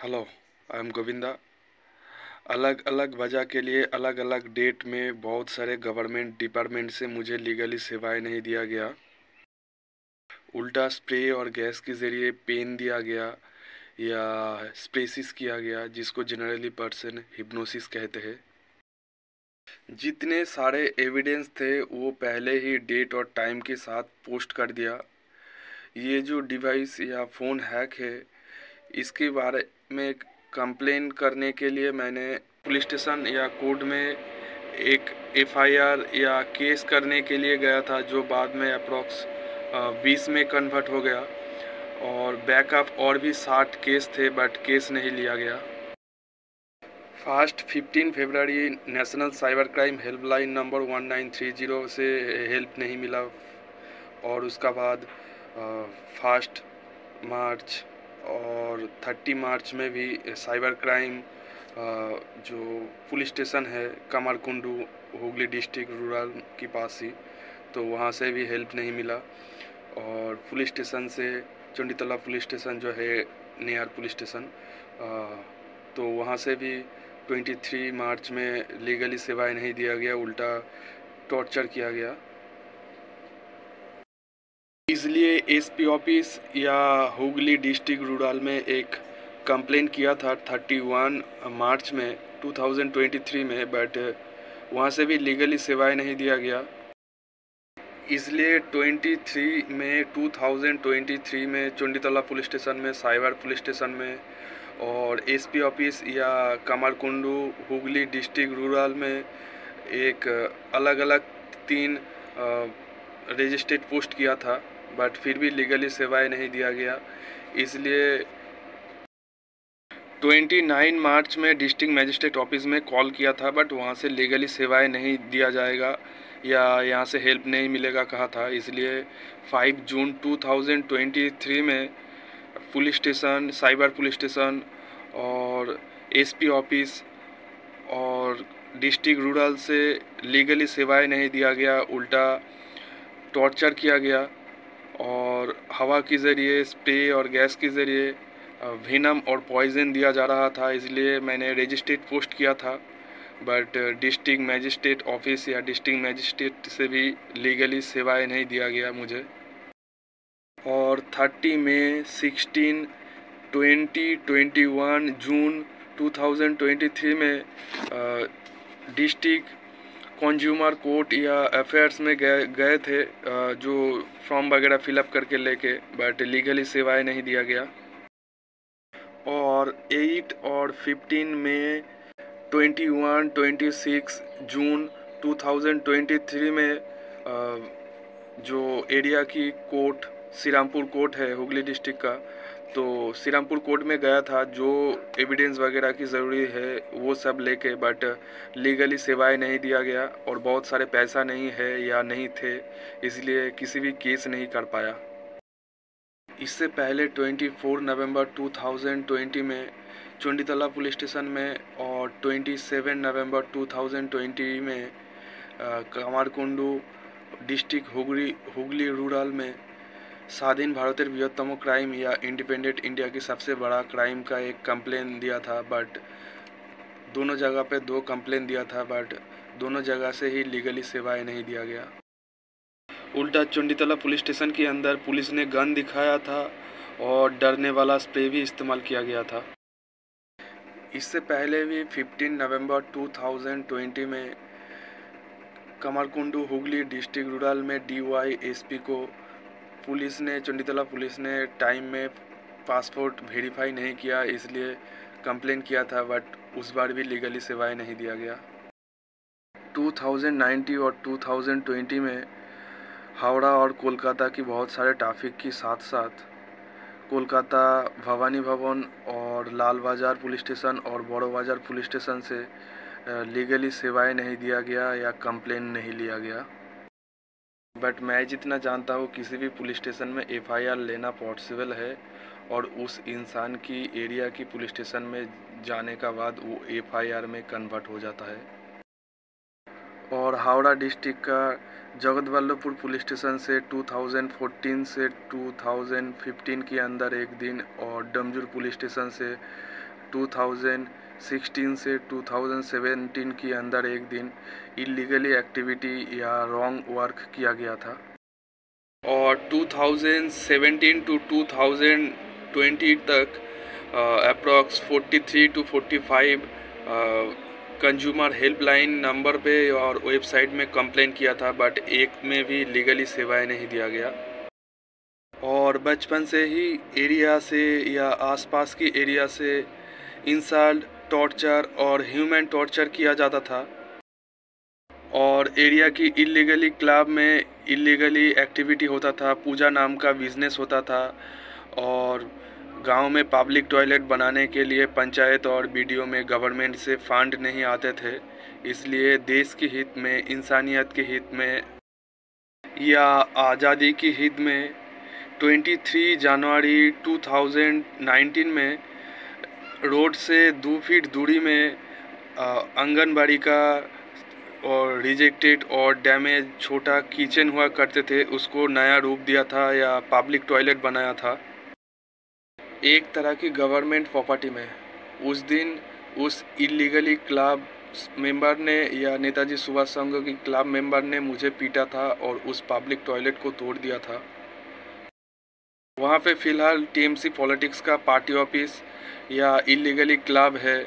Hello, I am Govinda. अलग अलग वजह के लिए अलग अलग डेट में बहुत सारे गवर्नमेंट डिपार्टमेंट से मुझे लीगली सेवाएं नहीं दिया गया। उल्टा स्प्रे और गैस के ज़रिए पेन दिया गया या स्प्रेसिस किया गया, जिसको जनरली पर्सन हिप्नोसिस कहते हैं। जितने सारे एविडेंस थे वो पहले ही डेट और टाइम के साथ पोस्ट कर दिया। ये जो डिवाइस या फ़ोन हैक है, इसके बारे में कंप्लेन करने के लिए मैंने पुलिस स्टेशन या कोर्ट में एक एफआईआर या केस करने के लिए गया था, जो बाद में अप्रॉक्स 20 में कन्वर्ट हो गया। और बैकअप और भी 60 केस थे, बट केस नहीं लिया गया। फर्स्ट 15 फरवरी national cyber crime helpline number 1930 से हेल्प नहीं मिला। और उसका बाद 1 मार्च और 30 मार्च में भी साइबर क्राइम जो पुलिस स्टेशन है कमरकुंडू, हुगली डिस्ट्रिक्ट रूरल के पास ही, तो वहाँ से भी हेल्प नहीं मिला। और पुलिस स्टेशन से चंडीतला पुलिस स्टेशन जो है नियर पुलिस स्टेशन, तो वहाँ से भी 23 मार्च में लीगली सेवाएं नहीं दिया गया, उल्टा टॉर्चर किया गया। इसलिए एसपी ऑफिस या हुगली डिस्ट्रिक्ट रूरल में एक कंप्लेंट किया था 31 मार्च में 2023 में, बट वहाँ से भी लीगली सेवाएं नहीं दिया गया। इसलिए 2023 में चंडीतला पुलिस स्टेशन में, साइबर पुलिस स्टेशन में और एसपी ऑफिस या कमरकुंडू हुगली डिस्ट्रिक्ट रूरल में एक अलग अलग 3 रजिस्ट्रेड पोस्ट किया था, बट फिर भी लीगली सेवाएं नहीं दिया गया। इसलिए 29 मार्च में डिस्ट्रिक्ट मजिस्ट्रेट ऑफिस में कॉल किया था, बट वहाँ से लीगली सेवाएं नहीं दिया जाएगा या यहाँ से हेल्प नहीं मिलेगा कहा था। इसलिए 5 जून 2023 में police station, cyber police station और एसपी ऑफिस और डिस्ट्रिक्ट रूरल से लीगली सेवाएं नहीं दिया गया, उल्टा टॉर्चर किया गया और हवा के ज़रिए, स्प्रे और गैस के ज़रिए वेनम और पॉइजन दिया जा रहा था। इसलिए मैंने रजिस्ट्रेट पोस्ट किया था, बट डिस्ट्रिक्ट मजिस्ट्रेट ऑफिस या डिस्ट्रिक्ट मजिस्ट्रेट से भी लीगली सेवाएं नहीं दिया गया मुझे। और 30 मई, 16, 20, 21 जून 2023 में डिस्ट्रिक्ट कंज्यूमर कोर्ट या अफेयर्स में गए थे, जो फॉर्म वगैरह फिलअप करके लेके, बट लीगली सेवाएं नहीं दिया गया। और 8 और 15 में 21, 26 जून 2023 में जो एरिया की कोर्ट श्रीरामपुर कोर्ट है हुगली डिस्ट्रिक्ट का, तो श्रीरामपुर कोर्ट में गया था, जो एविडेंस वगैरह की ज़रूरी है वो सब लेके, बट लीगली सेवाएं नहीं दिया गया और बहुत सारे पैसा नहीं है या नहीं थे, इसलिए किसी भी केस नहीं कर पाया। इससे पहले 24 नवंबर 2020 में चंडीतला पुलिस स्टेशन में और 27 नवंबर 2020 में कमरकुंडू डिस्ट्रिक्ट हुगली रूरल में स्वाधीन भारतेर बृहत्तम क्राइम या इंडिपेंडेंट इंडिया की सबसे बड़ा क्राइम का एक कंप्लेन दिया था, बट दोनों जगह पे 2 कंप्लेन दिया था, बट दोनों जगह से ही लीगली सेवाएं नहीं दिया गया। उल्टा चंडीतला पुलिस स्टेशन के अंदर पुलिस ने गन दिखाया था और डरने वाला स्प्रे भी इस्तेमाल किया गया था। इससे पहले भी 15 नवंबर 2020 में कमरकुंडू हुगली डिस्ट्रिक्ट रूरल में DYSP को पुलिस ने, चंडीतला पुलिस ने टाइम में पासपोर्ट वेरीफाई नहीं किया, इसलिए कंप्लेन किया था, बट उस बार भी लीगली सेवाएं नहीं दिया गया। 2019 और 2020 में हावड़ा और कोलकाता की बहुत सारे ट्रैफिक के साथ साथ कोलकाता भवानी भवन और लाल बाज़ार पुलिस स्टेशन और बड़ो बाज़ार पुलिस स्टेशन से लीगली सेवाएं नहीं दिया गया या कंप्लेन नहीं लिया गया। बट मैं जितना जानता हूँ किसी भी पुलिस स्टेशन में FIR लेना पॉसिबल है, और उस इंसान की एरिया की पुलिस स्टेशन में जाने का बाद वो FIR में कन्वर्ट हो जाता है। और हावड़ा डिस्ट्रिक्ट का जगतवल्लभपुर पुलिस स्टेशन से 2014 से 2015 के अंदर एक दिन, और डमजूर पुलिस स्टेशन से 2016 से 2017 के अंदर एक दिन इलीगली एक्टिविटी या रॉन्ग वर्क किया गया था। और 2017 टू 2020 तक approx 43 to 45 consumer helpline number पे और वेबसाइट में कंप्लेन किया था, बट एक में भी लीगली सेवाएं नहीं दिया गया। और बचपन से ही एरिया से या आसपास की एरिया से इंसल्ट, टॉर्चर और ह्यूमन टॉर्चर किया जाता था। और एरिया की इलीगली क्लब में इलीगली एक्टिविटी होता था, पूजा नाम का बिजनेस होता था। और गांव में पब्लिक टॉयलेट बनाने के लिए पंचायत और बीडीओ में गवर्नमेंट से फंड नहीं आते थे, इसलिए देश के हित में, इंसानियत के हित में या आज़ादी के हित में 23 जनवरी 2019 में रोड से 2 फीट दूरी में आंगनबाड़ी का और रिजेक्टेड और डैमेज छोटा किचन हुआ करते थे, उसको नया रूप दिया था या पब्लिक टॉयलेट बनाया था एक तरह की गवर्नमेंट प्रॉपर्टी में। उस दिन उस इलीगली क्लब मेंबर ने या नेताजी सुभाष चंद्र की क्लब मेंबर ने मुझे पीटा था और उस पब्लिक टॉयलेट को तोड़ दिया था। वहाँ पे फ़िलहाल टीएमसी पॉलिटिक्स का पार्टी ऑफिस या इलीगली क्लब है।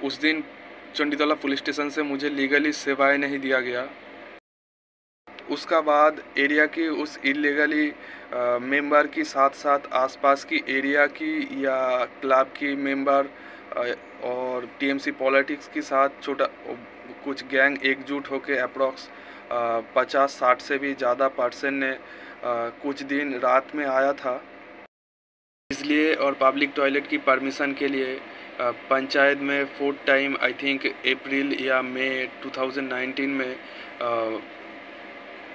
उस दिन चंडीतोला पुलिस स्टेशन से मुझे लीगली सेवाएं नहीं दिया गया। उसका बाद एरिया की उस इलीगली मेंबर की साथ साथ आसपास की एरिया की या क्लब की मेंबर और टीएमसी पॉलिटिक्स के साथ छोटा कुछ गैंग एकजुट होकर अप्रॉक्स 50-60 से भी ज़्यादा पर्सन ने कुछ दिन रात में आया था। इसलिए और पब्लिक टॉयलेट की परमिशन के लिए पंचायत में 4 टाइम आई थिंक अप्रैल या मई 2019 में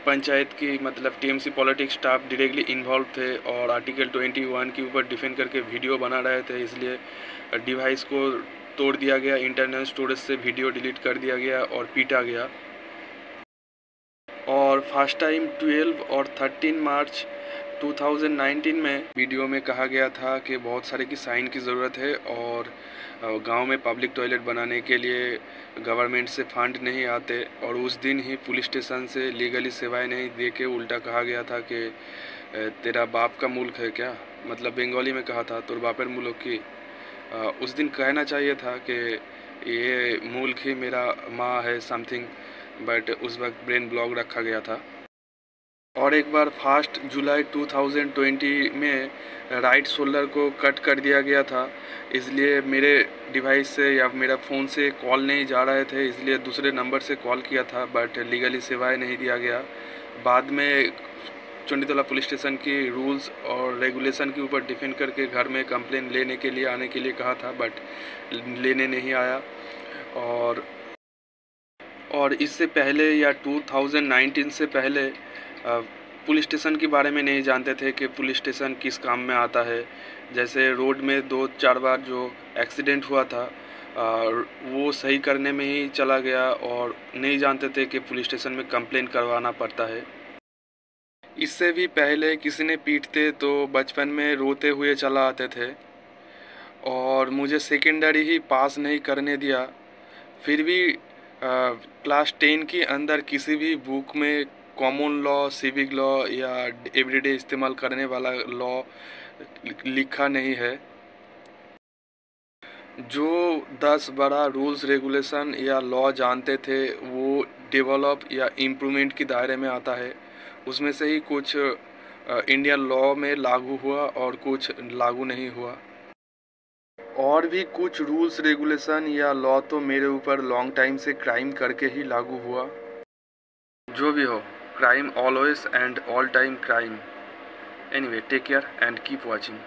पंचायत की मतलब TMC politics staff directly involve थे और आर्टिकल 21 के ऊपर डिफेंड करके वीडियो बना रहे थे, इसलिए डिवाइस को तोड़ दिया गया, इंटरनल स्टोरेज से वीडियो डिलीट कर दिया गया और पीटा गया। और फर्स्ट टाइम 12 और 13 मार्च 2019 में वीडियो में कहा गया था कि बहुत सारे की साइन की ज़रूरत है और गांव में पब्लिक टॉयलेट बनाने के लिए गवर्नमेंट से फंड नहीं आते। और उस दिन ही पुलिस स्टेशन से लीगली सेवाएं नहीं दे के उल्टा कहा गया था कि तेरा बाप का मुल्क है क्या, मतलब बंगाली में कहा था, तोर बापर मुल्क की। उस दिन कहना चाहिए था कि ये मुल्क ही मेरा माँ है समथिंग, बट उस वक्त ब्रेन ब्लॉक रखा गया था। और एक बार 1 जुलाई 2020 में राइट शोल्डर को कट कर दिया गया था, इसलिए मेरे डिवाइस से या मेरा फ़ोन से कॉल नहीं जा रहे थे, इसलिए दूसरे नंबर से कॉल किया था, बट लीगली सेवाएं नहीं दिया गया। बाद में चंडीतोला पुलिस स्टेशन की रूल्स और रेगुलेशन के ऊपर डिफेंड करके घर में कंप्लेन लेने के लिए आने के लिए कहा था, बट लेने नहीं आया। और इससे पहले या 2019 से पहले पुलिस स्टेशन के बारे में नहीं जानते थे कि पुलिस स्टेशन किस काम में आता है। जैसे रोड में 2-4 बार जो एक्सीडेंट हुआ था वो सही करने में ही चला गया और नहीं जानते थे कि पुलिस स्टेशन में कंप्लेन करवाना पड़ता है। इससे भी पहले किसी ने पीटते तो बचपन में रोते हुए चला आते थे और मुझे सेकेंडरी ही पास नहीं करने दिया। फिर भी क्लास 10 के अंदर किसी भी बुक में कॉमन लॉ, सिविक लॉ या एवरीडे इस्तेमाल करने वाला लॉ लिखा नहीं है। जो 10 बड़ा रूल्स रेगुलेशन या लॉ जानते थे वो डेवलप या इम्प्रूवमेंट के दायरे में आता है। उसमें से ही कुछ इंडियन लॉ में लागू हुआ और कुछ लागू नहीं हुआ। और भी कुछ रूल्स रेगुलेशन या लॉ तो मेरे ऊपर लॉन्ग टाइम से क्राइम करके ही लागू हुआ। जो भी हो, crime always and all time crime. Anyway, take care and keep watching.